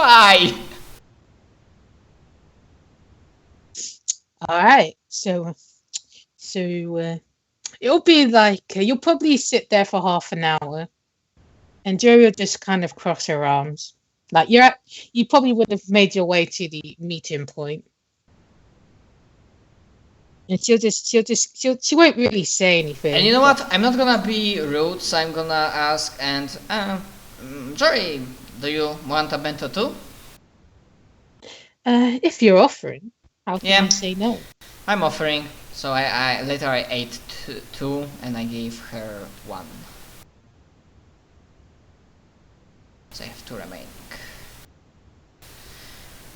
Why? Alright, so it'll be like you'll probably sit there for half an hour, and Joey will just kind of cross her arms, like you probably would have made your way to the meeting point, and she won't really say anything. And you know what? I'm not gonna be rude, so I'm gonna ask. And Jory, do you want a bento too? If you're offering, how can Yeah. I say no? I'm offering. So I later I ate two, and I gave her one. So I have two remaining.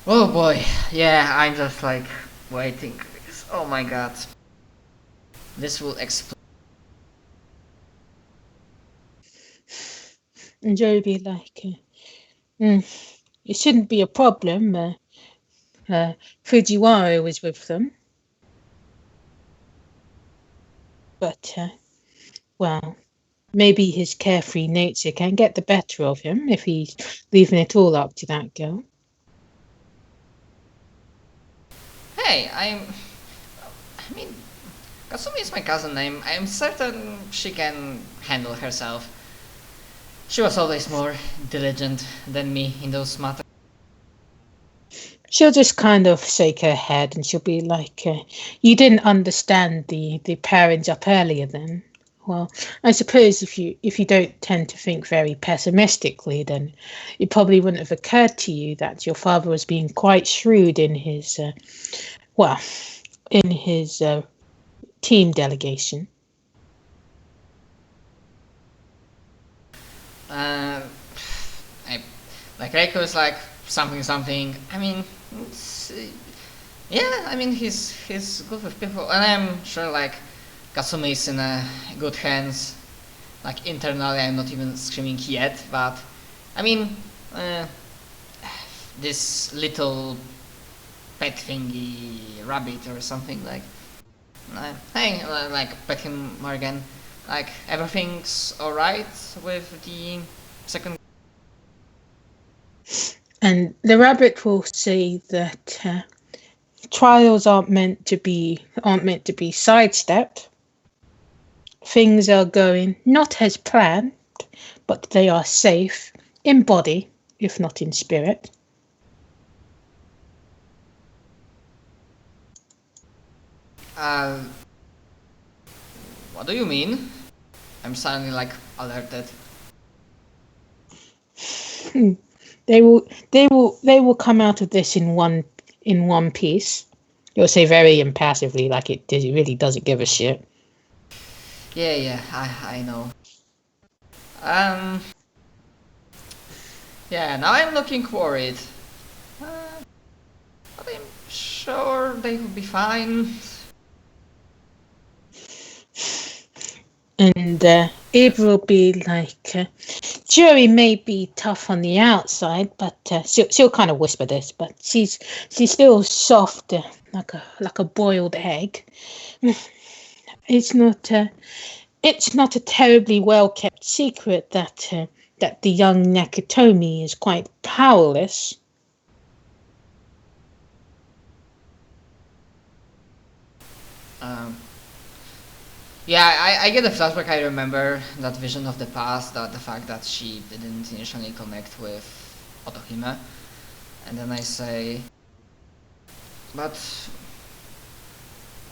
Oh boy, yeah, I'm just like waiting. Oh my god, this will explode. And Joey be like, it shouldn't be a problem. Fujiwara was with them, but well, maybe his carefree nature can get the better of him if he's leaving it all up to that girl. Hey, I mean, Kasumi is my cousin. I'm certain she can handle herself. She was always more diligent than me in those matters. She'll just kind of shake her head and she'll be like, you didn't understand the parents up earlier then. Well, I suppose if you don't tend to think very pessimistically, then it probably wouldn't have occurred to you that your father was being quite shrewd in his, team delegation. I, like Reiko is like something. I mean, yeah. I mean, he's good with people, and I'm sure like Kasumi is in good hands. Like internally, I'm not even screaming yet, but I mean, this little pet thingy rabbit or something like. Hey, like pet him more again. Like everything's alright with the second. And the rabbit will say that trials aren't meant to be sidestepped. Things are going not as planned, but they are safe in body, if not in spirit. What do you mean? I'm suddenly like alerted. They will come out of this in one piece. You'll say very impassively, like it really doesn't give a shit. Yeah, I know. Yeah, now I'm looking worried. But I'm sure they will be fine. And Ib will be like, Jury may be tough on the outside, but she'll kind of whisper this, but she's still soft, like a boiled egg. It's not a terribly well kept secret that the young Nakatomi is quite powerless. Yeah, I get a flashback. I remember that vision of the past, the fact that she didn't initially connect with Otohime. And then I say, but,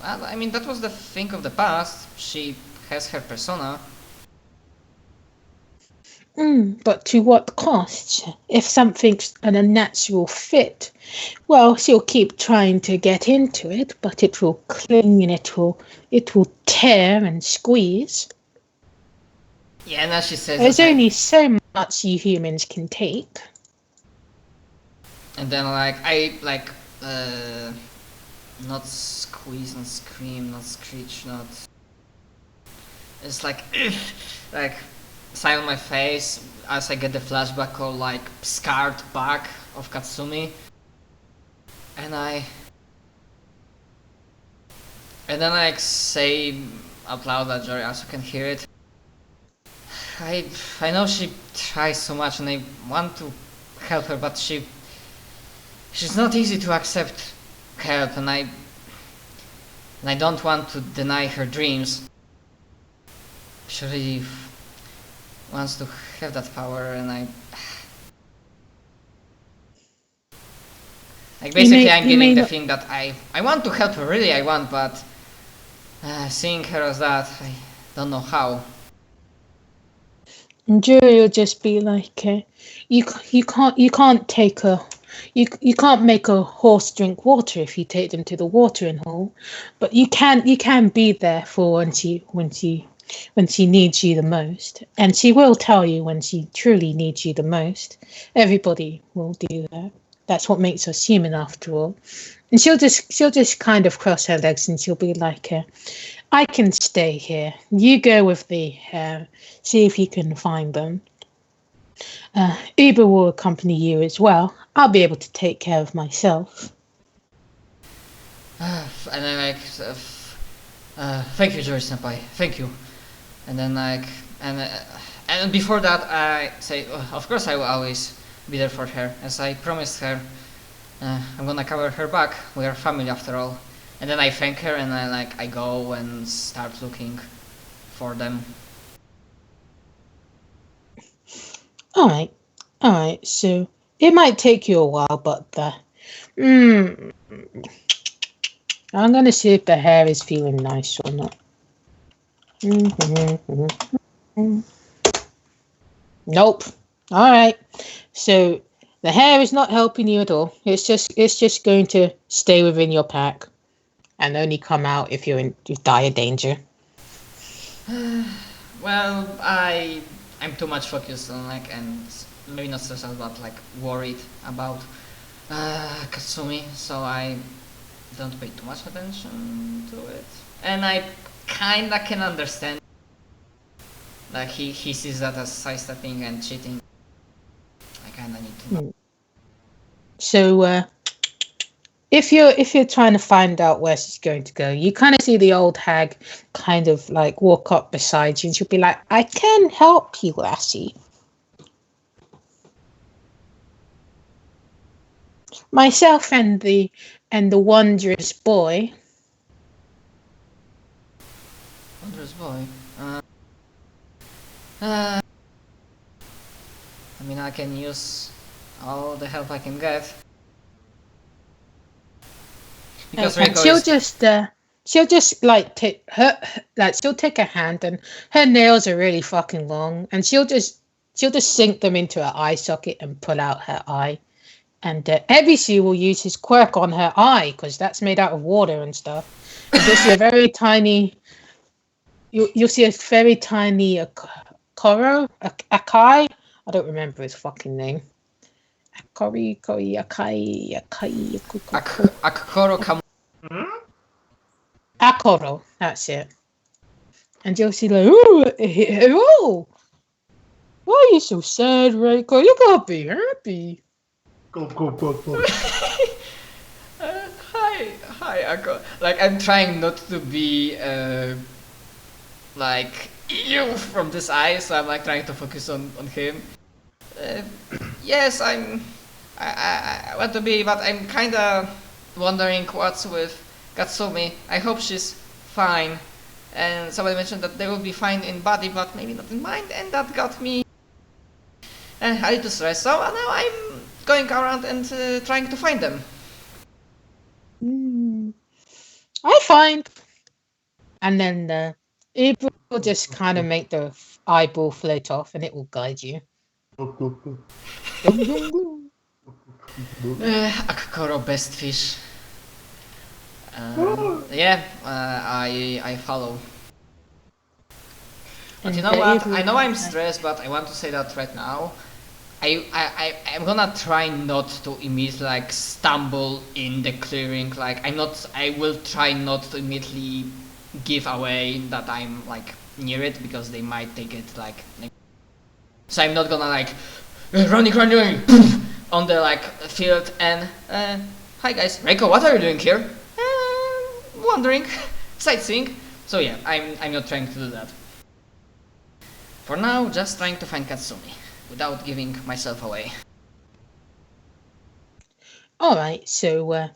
well, I mean, that was the thing of the past. She has her persona. But to what cost? If something's an unnatural fit, well, she'll keep trying to get into it, but it will cling and it will tear and squeeze. Yeah, now she says there's only so much you humans can take. And then not squeeze, not scream, not screech, not. It's like sign on my face as I get the flashback of like scarred back of Katsumi, and then I say out loud that Jory also can hear it. I know she tries so much and I want to help her, but she she's not easy to accept help, and I don't want to deny her dreams. She really wants to have that power, and like basically I'm giving the thing that I want to help her, really I want, but seeing her as that, I don't know how. And Jury will just be like, you can't take you can't make a horse drink water if you take them to the watering hole, but you can be there for when she needs you the most, and she will tell you when she truly needs you the most. Everybody will do that. That's what makes us human, after all. And she'll just kind of cross her legs, and she'll be like, I can stay here. You go with the hair. See if you can find them. Uber will accompany you as well. I'll be able to take care of myself. And I'm like, thank you, Jory Senpai. Thank you. And then like, and before that, I say, of course I will always be there for her, as I promised her. I'm gonna cover her back. We are family after all. And then I thank her, and I go and start looking for them. All right. So it might take you a while, but I'm gonna see if the hair is feeling nice or not. Nope. All right. So the hair is not helping you at all. It's just going to stay within your pack and only come out if you're in dire danger. Well, I'm too much focused on and maybe not stressed out, but worried about Katsumi, so I don't pay too much attention to it. And I kinda can understand. He sees that as sidestepping and cheating. I kinda need to know. So if you're trying to find out where she's going to go, you kind of see the old hag kind of walk up beside you, and she'll be like, I can help you, lassie. Myself and the wondrous boy. Wondrous boy? I mean, I can use all the help I can get. Because And she'll just take her, she'll take a hand, and her nails are really fucking long, and she'll just sink them into her eye socket and pull out her eye. And Ebisu will use his quirk on her eye, because that's made out of water and stuff. And you'll see a very tiny Akai. I don't remember his fucking name. Akai. Akoro, that's it. And you'll see oh, why are you so sad, Reiko? You gotta be happy. Go. Hi, Akko. I'm trying not to be ew from this eye, so I'm trying to focus on him. Yes, I want to be, but I'm kinda wondering what's with Katsumi. I hope she's fine. And somebody mentioned that they will be fine in body, but maybe not in mind, and that got me a little stressed. So now I'm going around and trying to find them. I find. And then it will just kind of make the eyeball float off, and it will guide you. Akakoro, best fish. Yeah, I follow. But you know what? I know I'm stressed, but I want to say that right now. I'm gonna try not to immediately stumble in the clearing. I will try not to immediately give away that I'm near it, because they might take it so I'm not gonna running on the field and hi guys, Reiko, what are you doing here? Wandering, sightseeing. So yeah, I'm not trying to do that. For now, just trying to find Katsumi without giving myself away. All right, so what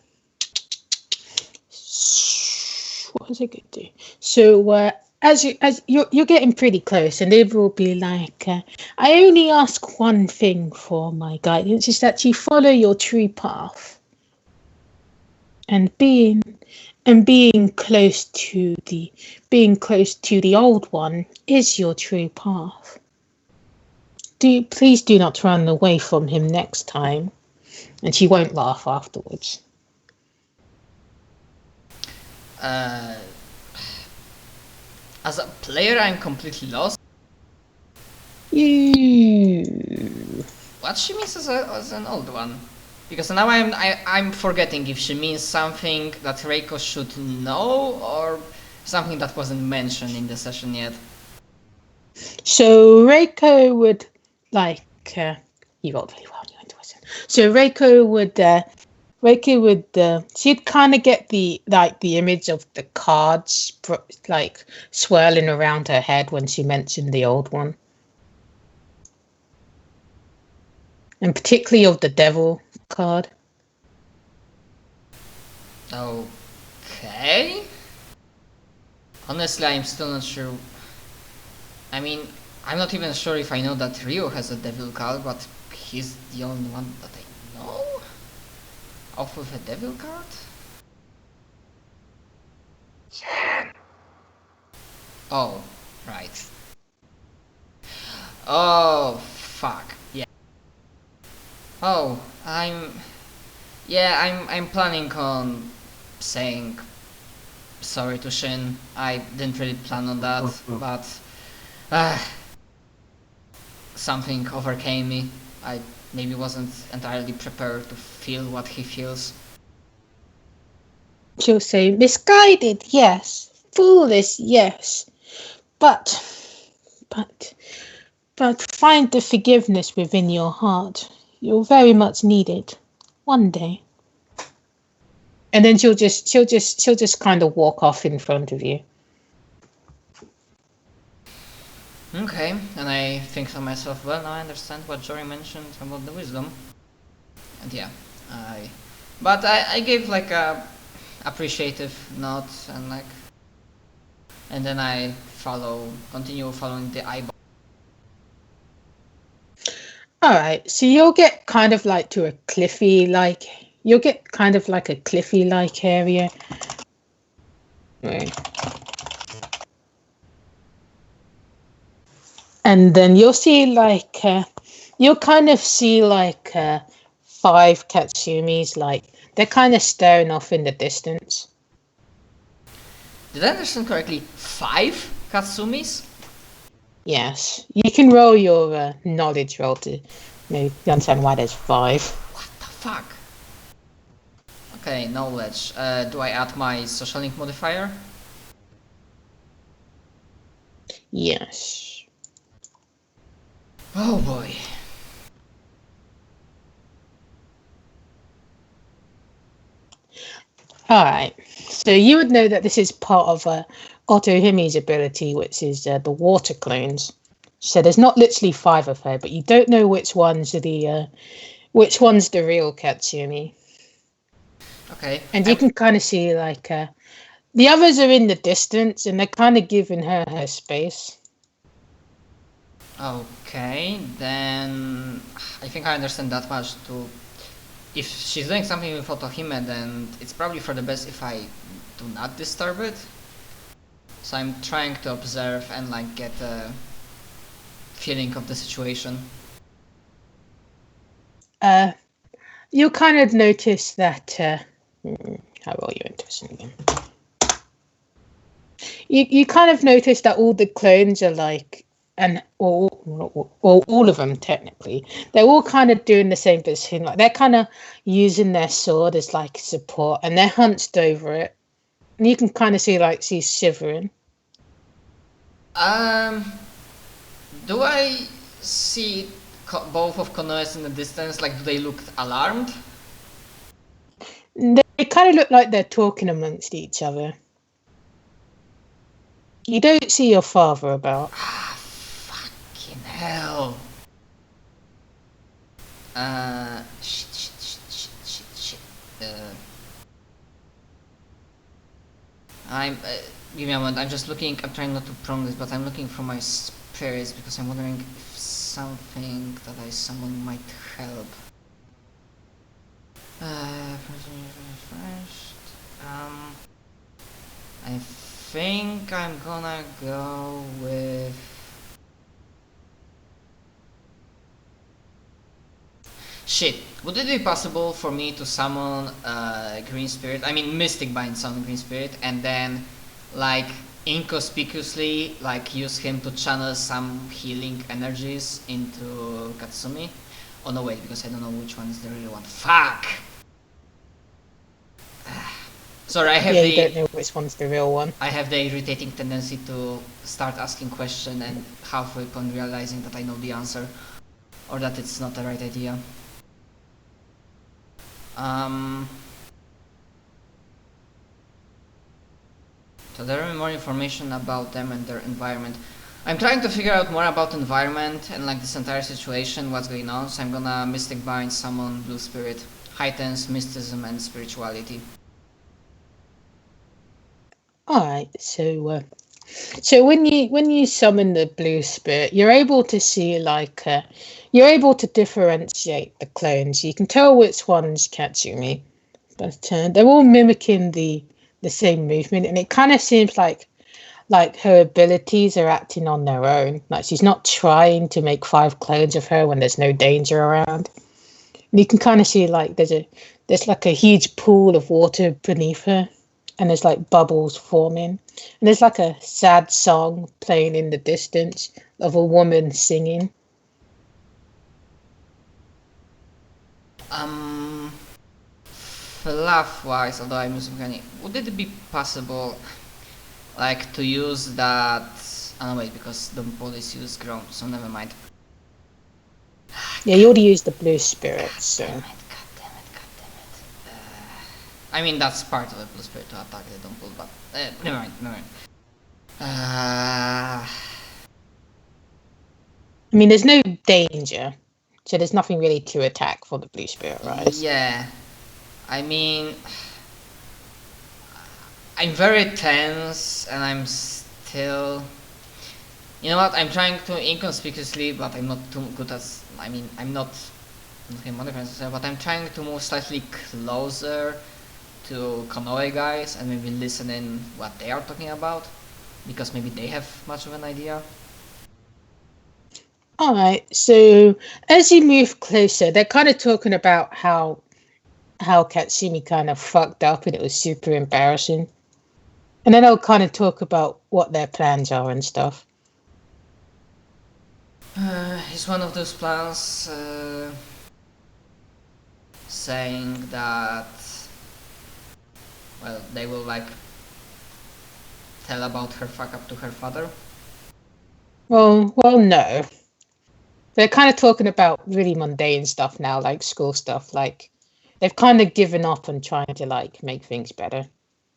was I going to do? So as you're getting pretty close, and it will be like, I only ask one thing for my guidance: is that you follow your true path, and being close to the old one is your true path. Please do not run away from him next time, and she won't laugh afterwards. As a player, I'm completely lost. What she means as an old one? Because now I'm forgetting if she means something that Reiko should know or something that wasn't mentioned in the session yet. So Reiko would like you rolled really well. You intuition. So Reiko would she'd kind of get the image of the cards like swirling around her head when she mentioned the old one, and particularly of the devil card. Okay. Honestly, I'm still not sure. I mean, I'm not even sure if I know that Ryo has a devil card, but he's the only one that I know of with a devil card. Oh, right. Oh, fuck. Yeah. Oh, I'm planning on saying sorry to Shin. I didn't really plan on that, but something overcame me. I maybe wasn't entirely prepared to feel what he feels. She'll say, misguided, yes. Foolish, yes. But find the forgiveness within your heart. You'll very much need it one day. And then she'll just kind of walk off in front of you. Okay, and I think to myself, well, now I understand what Jory mentioned about the wisdom. And yeah, I gave like a appreciative nod and then I continue following the eyeball. All right, so you'll get kind of like to a cliffy like area. Right. And then you'll see you'll kind of see 5 Katsumis, like they're kind of staring off in the distance. Did I understand correctly? 5 Katsumis? Yes, you can roll your knowledge roll to maybe understand why there's 5. What the fuck? Okay, knowledge. Do I add my social link modifier? Yes. Oh boy. All right. So you would know that this is part of Otohimi's ability, which is the water clones. So there's not literally 5 of her, but you don't know which one's the real Katsumi. Okay. And you can kind of see the others are in the distance, and they're kind of giving her space. Okay, then I think I understand that much too. If she's doing something with Otohime, then it's probably for the best if I do not disturb it. So I'm trying to observe and get a feeling of the situation. You'll kind of notice that how roll your intuition again? You kind of notice that all the clones are all of them technically, they're all kind of doing the same thing. Like they're kind of using their sword as support, and they're hunched over it. And you can kind of see she's shivering. Do I see both of Konoe's in the distance? Do they look alarmed? They kind of look like they're talking amongst each other. You don't see your father about. Fucking hell. Shit. Uh, give me a moment. I'm just looking. I'm trying not to prong this, but I'm looking for my spirits because I'm wondering if something that I summon might help. First, I think I'm gonna go with. Shit, would it be possible for me to summon Green Spirit? I mean, Mystic Bind summon Green Spirit, and then, like, inconspicuously, like, use him to channel some healing energies into Katsumi? Oh no, wait, because I don't know which one is the real one. Fuck! Sorry, I have you don't know which one's the real one. I have the irritating tendency to start asking questions and halfway upon realizing that I know the answer, or that it's not the right idea. So there is more information about them and their environment. I'm trying to figure out more about environment and like this entire situation, what's going on, so I'm gonna Mystic Bind, summon Blue Spirit, heightens mysticism and spirituality. Alright, so when you summon the Blue Spirit, you're able to see you're able to differentiate the clones. You can tell which one's Katsumi, but they're all mimicking the same movement, and it kind of seems like her abilities are acting on their own. Like she's not trying to make 5 clones of her when there's no danger around. And you can kind of see like there's like a huge pool of water beneath her, and there's like bubbles forming, and there's like a sad song playing in the distance of a woman singing. Fluff-wise, although I'm using any, would it be possible, like, to use that? Oh no, wait, because the police use ground, so never mind. Yeah, you already used the Blue Spirit, so. God damn it. I mean, that's part of the Blue Spirit to attack the Dumple, but never mind. I mean, there's no danger, so there's nothing really to attack for the Blue Spirit, right? Yeah, I mean, I'm very tense, and I'm still. You know what? I'm trying to inconspicuously, but I'm not too good as. I mean, I'm not. But I'm trying to move slightly closer to Konoe guys and maybe listen in what they are talking about, because maybe they have much of an idea. Alright, so as you move closer, they're kind of talking about how Katsumi kind of fucked up and it was super embarrassing. And then they'll kind of talk about what their plans are and stuff. Is one of those plans saying that, well, they will like tell about her fuck up to her father? Well, no. They're kind of talking about really mundane stuff now, like school stuff. Like they've kind of given up on trying to like make things better.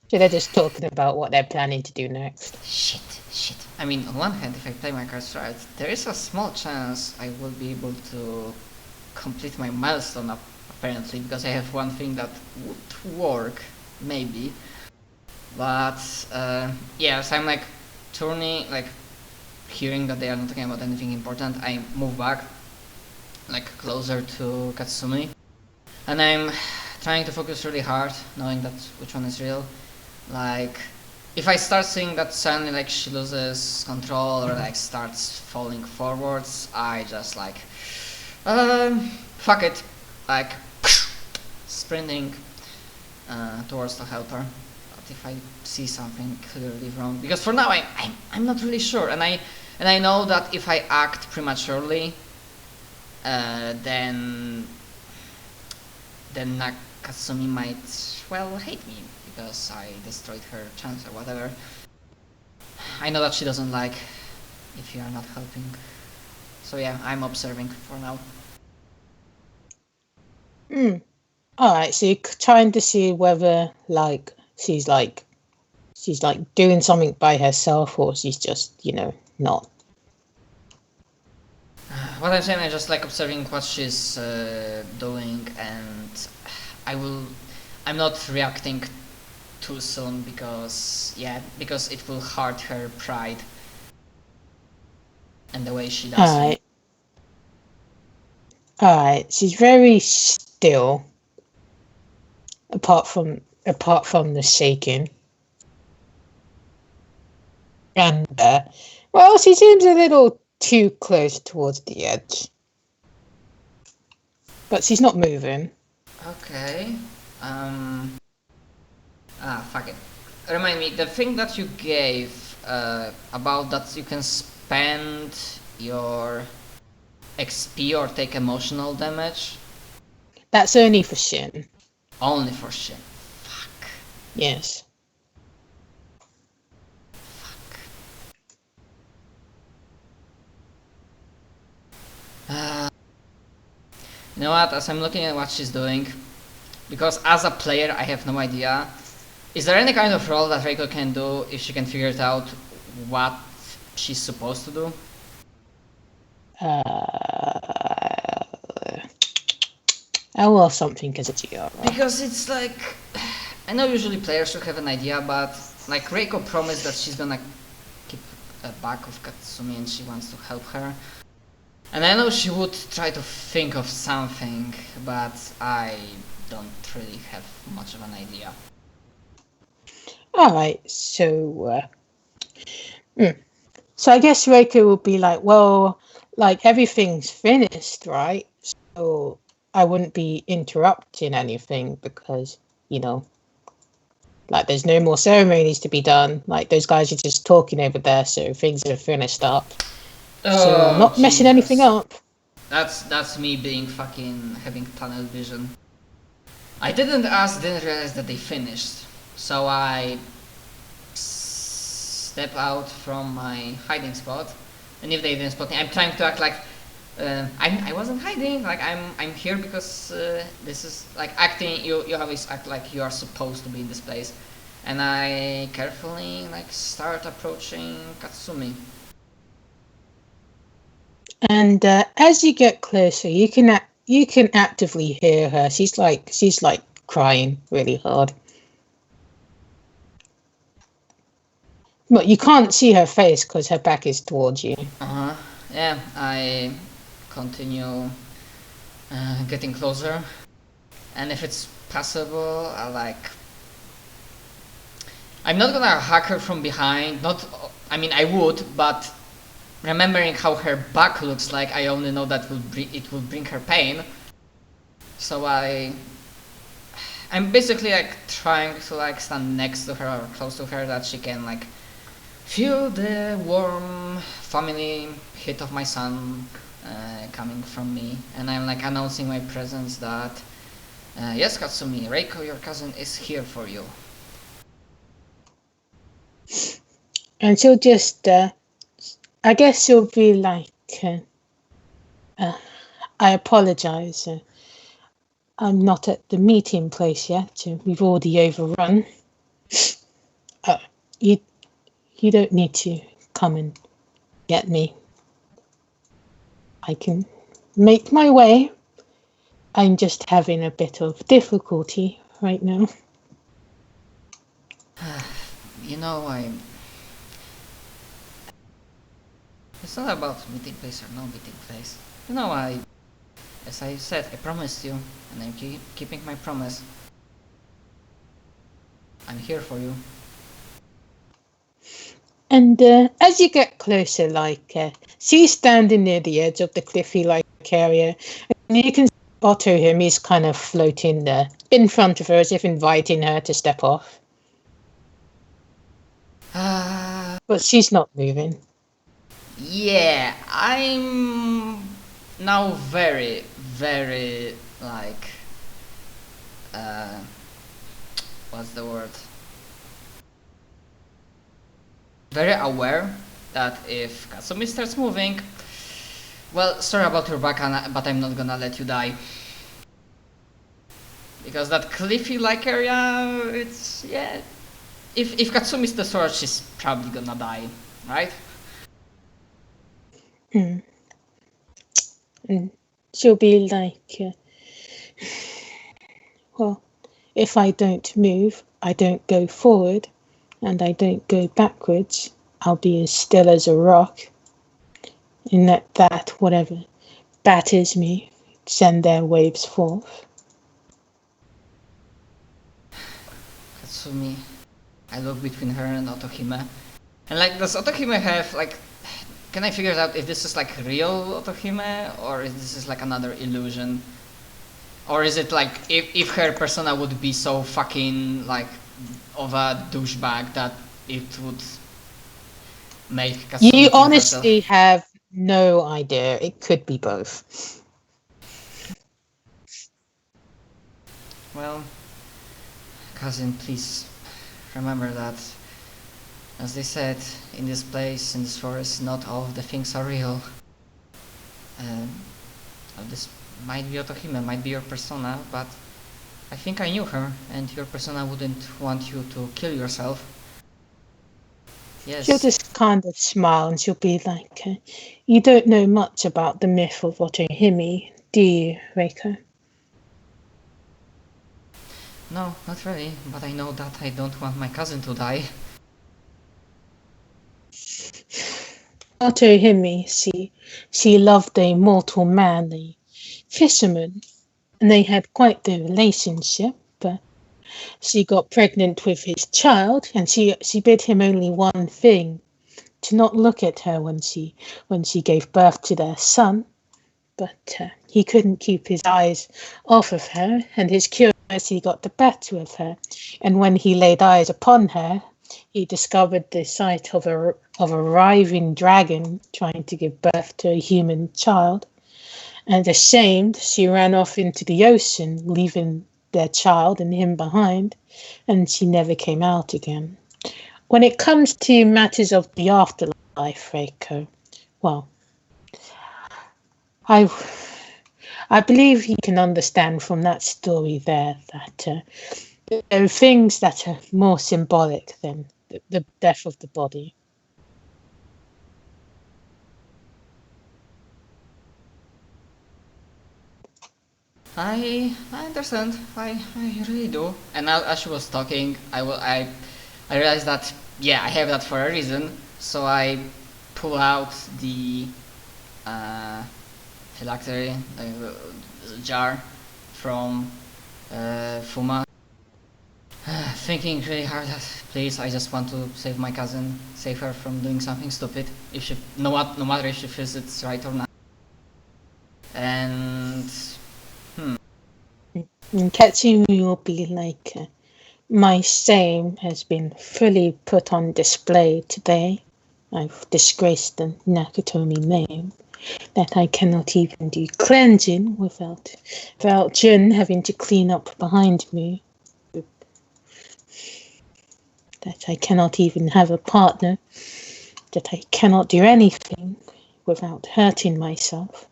So they're just talking about what they're planning to do next. Shit. I mean, on one hand, if I play my cards right, there is a small chance I will be able to complete my milestone apparently, because I have one thing that would work, maybe. But yeah, so I'm like turning, like hearing that they are not talking about anything important, I move back, like closer to Katsumi, and I'm trying to focus really hard, knowing that which one is real. Like, if I start seeing that suddenly like she loses control or like starts falling forwards, I just like, fuck it, like sprinting towards to help her. But if I see something clearly wrong, because for now I'm not really sure, and I know that if I act prematurely, then Nakatsumi might, well, hate me because I destroyed her chance or whatever. I know that she doesn't like if you are not helping. So yeah, I'm observing for now. Alright, so you're trying to see whether like she's doing something by herself, or she's just, not. What I'm saying, I'm just like observing what she's doing, and I'm not reacting too soon because it will hurt her pride and the way she does. Alright, she's very still. Apart from the shaking. And well, she seems a little too close towards the edge. But she's not moving. Okay. Fuck it. Remind me, the thing that you gave about that you can spend your XP or take emotional damage? That's only for Shin. Only for Shin. Fuck. Yes. You know what, as I'm looking at what she's doing, because as a player I have no idea, is there any kind of role that Reiko can do if she can figure it out what she's supposed to do? I will have something as a TR. Because it's like, I know usually players should have an idea, but like Reiko promised that she's gonna keep back of Katsumi and she wants to help her. And I know she would try to think of something, but I don't really have much of an idea. Alright, so so I guess Reiko will be like, well, like everything's finished, right? So I wouldn't be interrupting anything because, like there's no more ceremonies to be done. Like those guys are just talking over there, so things are finished up. So I'm not messing anything up. That's me being fucking having tunnel vision. I didn't realize that they finished. So I step out from my hiding spot, and if they didn't spot me, I'm trying to act like I wasn't hiding. Like I'm here because this is like acting. You always act like you are supposed to be in this place, and I carefully like start approaching Katsumi. And as you get closer, you can actively hear her. She's like crying really hard. But you can't see her face because her back is towards you. Yeah, I continue getting closer, and if it's possible, I'm not gonna hack her from behind. I would, but remembering how her back looks like, I only know that it will bring her pain. So I'm basically like trying to like stand next to her or close to her that she can like feel the warm family hit of my son coming from me, and I'm like announcing my presence that yes, Katsumi, Reiko, your cousin, is here for you. And she'll just, I guess she'll be like, I apologize. I'm not at the meeting place yet. We've already overrun. You don't need to come and get me. I can make my way. I'm just having a bit of difficulty right now. It's not about meeting place or no meeting place. As I said, I promised you, and I'm keeping my promise. I'm here for you. And as you get closer, she's standing near the edge of the cliffy-like area, and you can spot him. He's kind of floating there in front of her, as if inviting her to step off. But she's not moving. Yeah, I'm now very, very what's the word? Very aware that if Katsumi starts moving, well, sorry about your back, but I'm not gonna let you die. Because that cliffy-like area, it's, yeah. If Katsumi's the sword, she's probably gonna die, right? And she'll be like, well, If I don't move, I don't go forward, and I don't go backwards, I'll be as still as a rock. And let that, whatever batters me, send their waves forth. Katsumi. I look between her and Otohime. And like, does Otohime have like... Can I figure out if this is like real Otohime or if this is like another illusion? Or is it like if her persona would be so fucking like of a douchebag that it would make Katsumi You kill honestly herself? have no idea. It could be both. Well, cousin, please remember that, as they said, in this place, in this forest, not all of the things are real. This might be Otohime, might be your persona, but I think I knew her, and your persona wouldn't want you to kill yourself. She'll Yes. just kind of smile and she'll be like, you don't know much about the myth of Otohime, do you, Reiko? No, not really, but I know that I don't want my cousin to die. Otohime, she loved a mortal man, a fisherman, and they had quite the relationship. But she got pregnant with his child, and she bid him only one thing: to not look at her when she gave birth to their son. But he couldn't keep his eyes off of her, and his curiosity got the better of her. And when he laid eyes upon her, he discovered the sight of a writhing dragon trying to give birth to a human child. And ashamed, she ran off into the ocean, leaving their child and him behind, and she never came out again. When it comes to matters of the afterlife, Reiko, well, I believe you can understand from that story there that there are things that are more symbolic than the death of the body. I understand. I really do. And now, as she was talking, I realized that yeah, I have that for a reason. So I pull out the phylactery jar from Fuma, thinking really hard that please, I just want to save my cousin, save her from doing something stupid. If she, no matter if she feels it's right or not. And And Katsumi will be like, my shame has been fully put on display today. I've disgraced the Nakatomi name, that I cannot even do cleansing without Jun having to clean up behind me. That I cannot even have a partner. That I cannot do anything without hurting myself.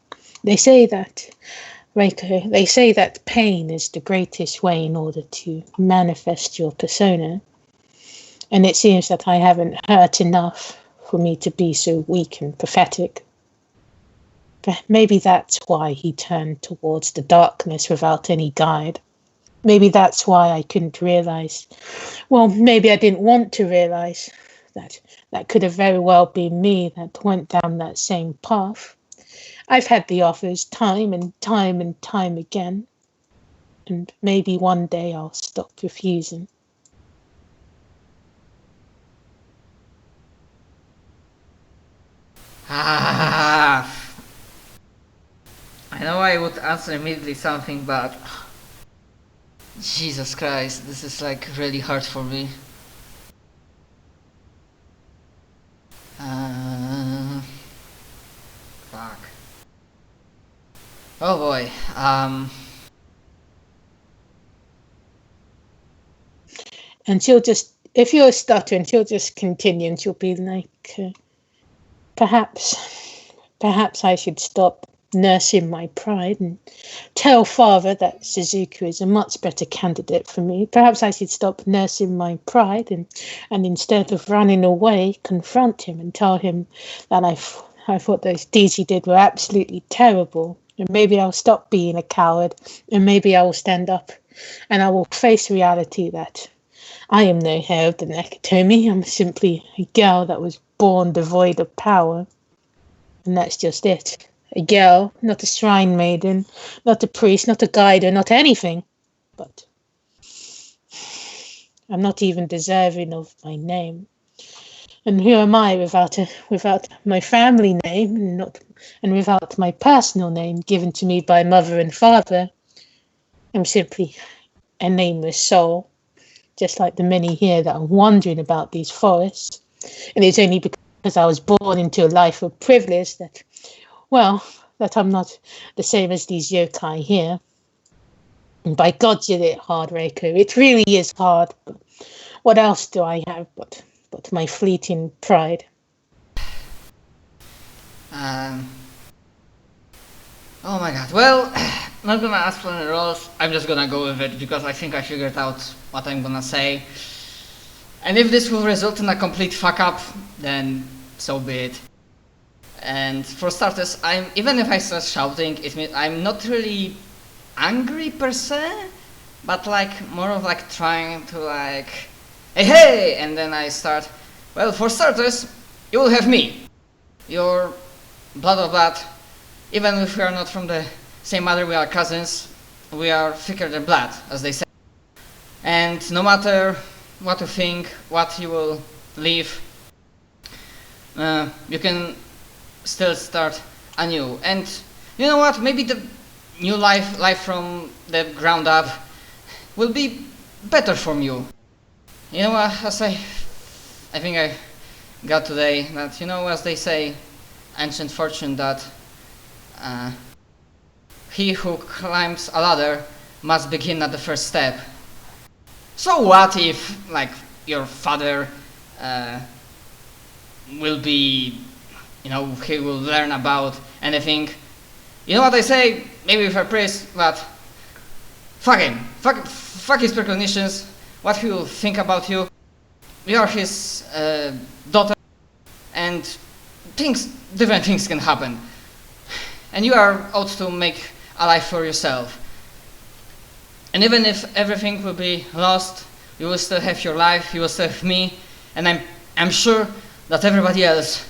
They say that, Reiko, they say that pain is the greatest way in order to manifest your persona. And it seems that I haven't hurt enough for me to be so weak and pathetic. But maybe that's why he turned towards the darkness without any guide. Maybe that's why I couldn't realize. Well, maybe I didn't want to realize that that could have very well been me that went down that same path. I've had the offers time and time and time again. And maybe one day I'll stop refusing. I know I would answer immediately something, but Jesus Christ, this is like really hard for me. Fuck. Oh boy. And she'll just, if you're stuttering, she'll just continue and she'll be like, perhaps I should stop nursing my pride and tell father that Suzuki is a much better candidate for me. Perhaps I should stop nursing my pride and instead of running away, confront him and tell him that I thought those deeds he did were absolutely terrible. And maybe I'll stop being a coward and maybe I will stand up and I will face reality that I am no heir of the Nakatomi. I'm simply a girl that was born devoid of power. And that's just it. A girl, not a shrine maiden, not a priest, not a guide, or not anything. But I'm not even deserving of my name. And who am I without my family name and without my personal name given to me by mother and father? I'm simply a nameless soul, just like the many here that are wandering about these forests. And it's only because I was born into a life of privilege that I'm not the same as these yokai here. And by God, you did it hard, Reiko. It really is hard. But what else do I have but my fleeting pride? Oh my god. Well, not gonna ask for the rules. I'm just gonna go with it because I think I figured out what I'm gonna say. And if this will result in a complete fuck up, then so be it. And for starters, even if I start shouting, it means I'm not really angry per se, but like more of like trying to like, hey, and then I start. Well, for starters, you will have me. Your blood of blood. Even if we are not from the same mother, we are cousins. We are thicker than blood, as they say. And no matter what you think, what you will leave, you can still start anew. And you know what? Maybe the new life from the ground up will be better from you. You know what? As I think I got today that, you know, as they say, ancient fortune, that he who climbs a ladder must begin at the first step. So what if, like, your father will be, you know, he will learn about anything. You know what I say? Maybe with a priest, but fuck him. Fuck his precognitions. What he will think about you. You are his daughter, and different things can happen. And you are out to make a life for yourself. And even if everything will be lost, you will still have your life, you will still have me, and I'm sure that everybody else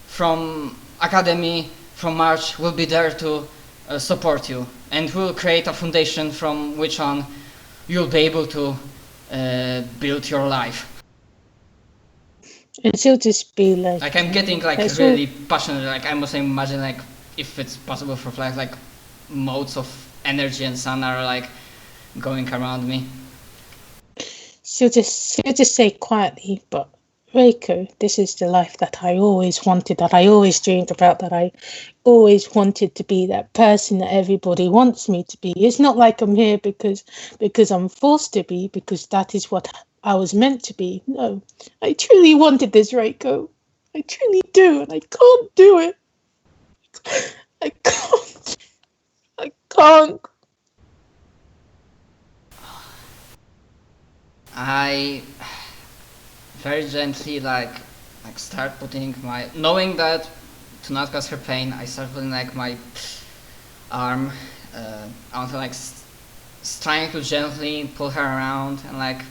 from Academy, from March, will be there to support you. And we'll create a foundation from which on you'll be able to build your life. And she'll just be like... Like, I'm getting like really passionate, like I must imagine like if it's possible for like modes of energy and sun are like going around me. She'll just say quietly, but Reiko, this is the life that I always wanted, that I always dreamed about, that I always wanted to be that person that everybody wants me to be. It's not like I'm here because I'm forced to be, because that is what I was meant to be. No, I truly wanted this, Reiko. I truly do, and I can't do it. I can't. I very gently like start putting my, knowing that to not cause her pain, I start putting like my arm onto like trying to gently pull her around and like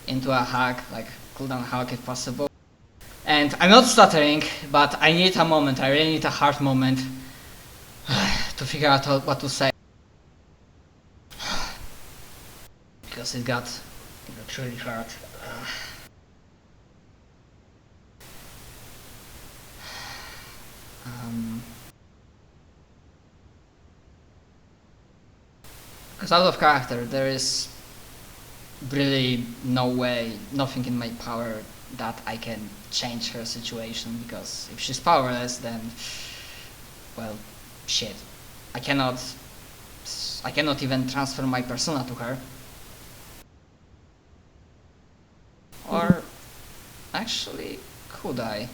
into a hug, like cool down hug if possible. And I'm not stuttering, but I need a moment, I really need a hard moment to figure out what to say. Because it got really hard. Because out of character, there is really no way, nothing in my power that I can change her situation, because if she's powerless, then, well, shit. I cannot even transfer my persona to her. Or, actually, could I?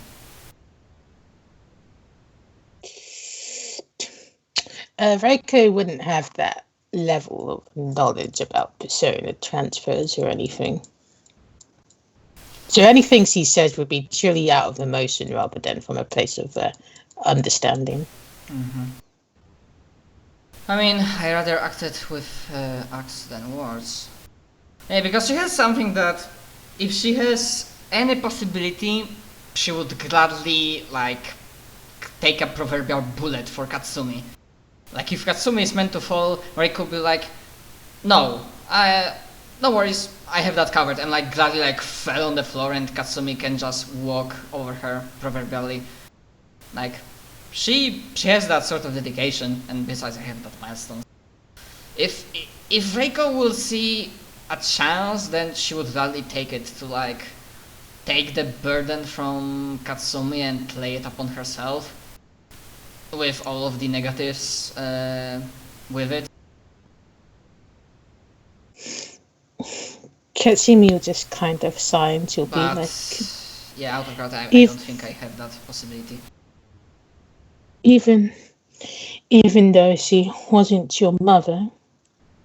Reiko wouldn't have that level of knowledge about persona transfers or anything. So anything he says would be truly out of emotion rather than from a place of understanding. Mm-hmm. I mean, I rather acted with acts than words. Yeah, because she has something that, if she has any possibility, she would gladly, like, take a proverbial bullet for Katsumi. Like, if Katsumi is meant to fall, Reiko could be like, no, no worries, I have that covered, and like gladly like fell on the floor, and Katsumi can just walk over her proverbially. Like, she has that sort of dedication, and besides, I have that milestone. If Reiko will see a chance, then she would gladly take it to like take the burden from Katsumi and lay it upon herself, with all of the negatives with it. Katsumi will just kind of sigh and she'll be But like, yeah, out of God, I don't think I have that possibility. even though she wasn't your mother,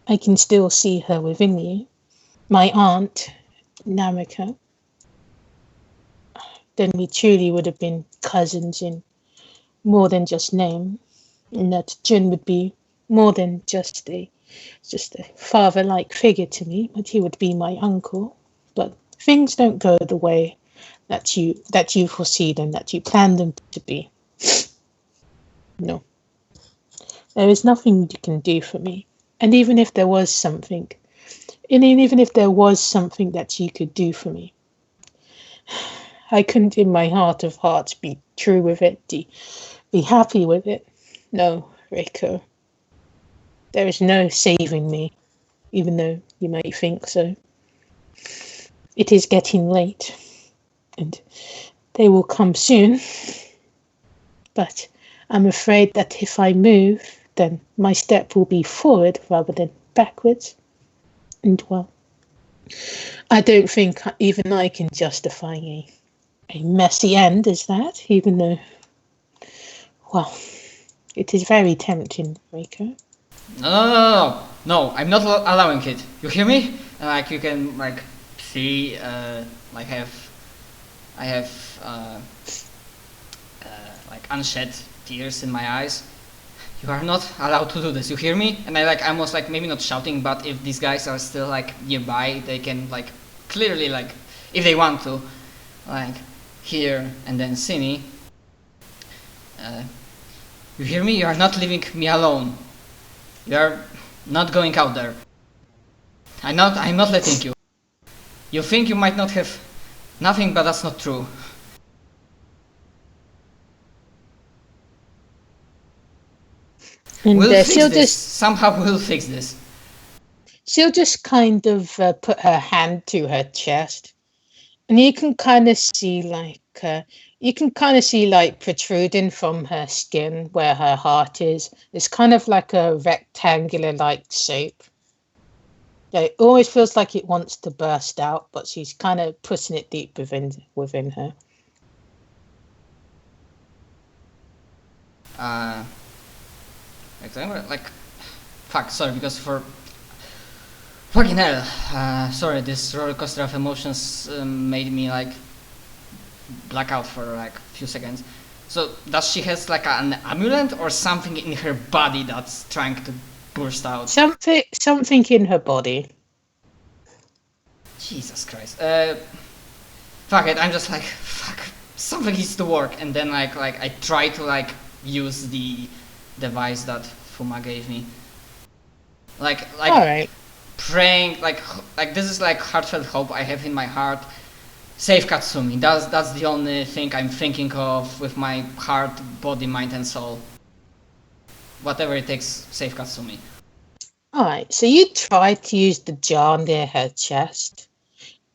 I can still see her within you. My aunt, Namika. Then we truly would have been cousins in more than just name. And that Jin would be more than just a father-like figure to me, but he would be my uncle. But things don't go the way that you foresee them, that you plan them to be. No. There is nothing you can do for me. And even if there was something that you could do for me, I couldn't in my heart of hearts be true with it, be happy with it. No, Reiko. There is no saving me, even though you may think so. It is getting late, and they will come soon. But I'm afraid that if I move, then my step will be forward rather than backwards. And well, I don't think even I can justify a messy end as that, even though, well, it is very tempting, Reiko. No, I'm not allowing it. You hear me? And like you can like see, like I have like unshed tears in my eyes. You are not allowed to do this. You hear me? And I like almost like maybe not shouting, but if these guys are still like nearby, they can like clearly like if they want to, like hear and then see me. You hear me? You are not leaving me alone. You are not going out there. I'm not letting you. You think you might not have nothing, but that's not true. And We'll fix this. Somehow we'll fix this. She'll just kind of put her hand to her chest, and you can kind of see like protruding from her skin where her heart is. It's kind of like a rectangular like shape. Yeah, it always feels like it wants to burst out, but she's kind of putting it deep within her. Like, fuck, sorry, because for fucking hell, sorry, this roller coaster of emotions made me like black out for like a few seconds. So does she has like an amulet or something in her body that's trying to burst out? Something in her body. Jesus Christ. Fuck it, I'm just like, fuck, something needs to work, and then like I try to like use the device that Fuma gave me. Like all right. Praying, like this is like heartfelt hope I have in my heart. Save Katsumi. That's the only thing I'm thinking of with my heart, body, mind, and soul. Whatever it takes, save Katsumi. All right. So you try to use the jar near her chest,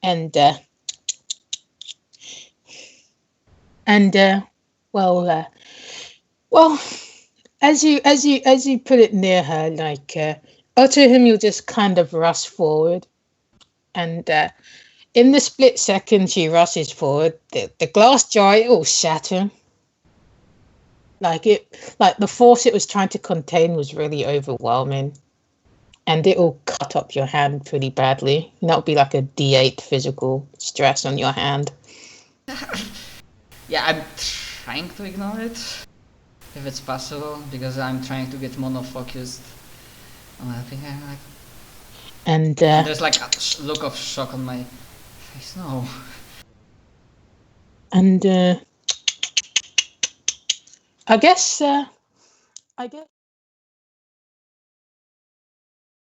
and well, as you put it near her, like Otohime will just kind of rush forward, and in the split second she rushes forward, the glass jar, it will shatter. Like the force it was trying to contain was really overwhelming, and it will cut up your hand pretty badly. And that'll be like a D8 physical stress on your hand. Yeah, I'm trying to ignore it. if it's possible, because I'm trying to get monofocused. I think I'm like, And there's like a look of shock on my face. No. and I guess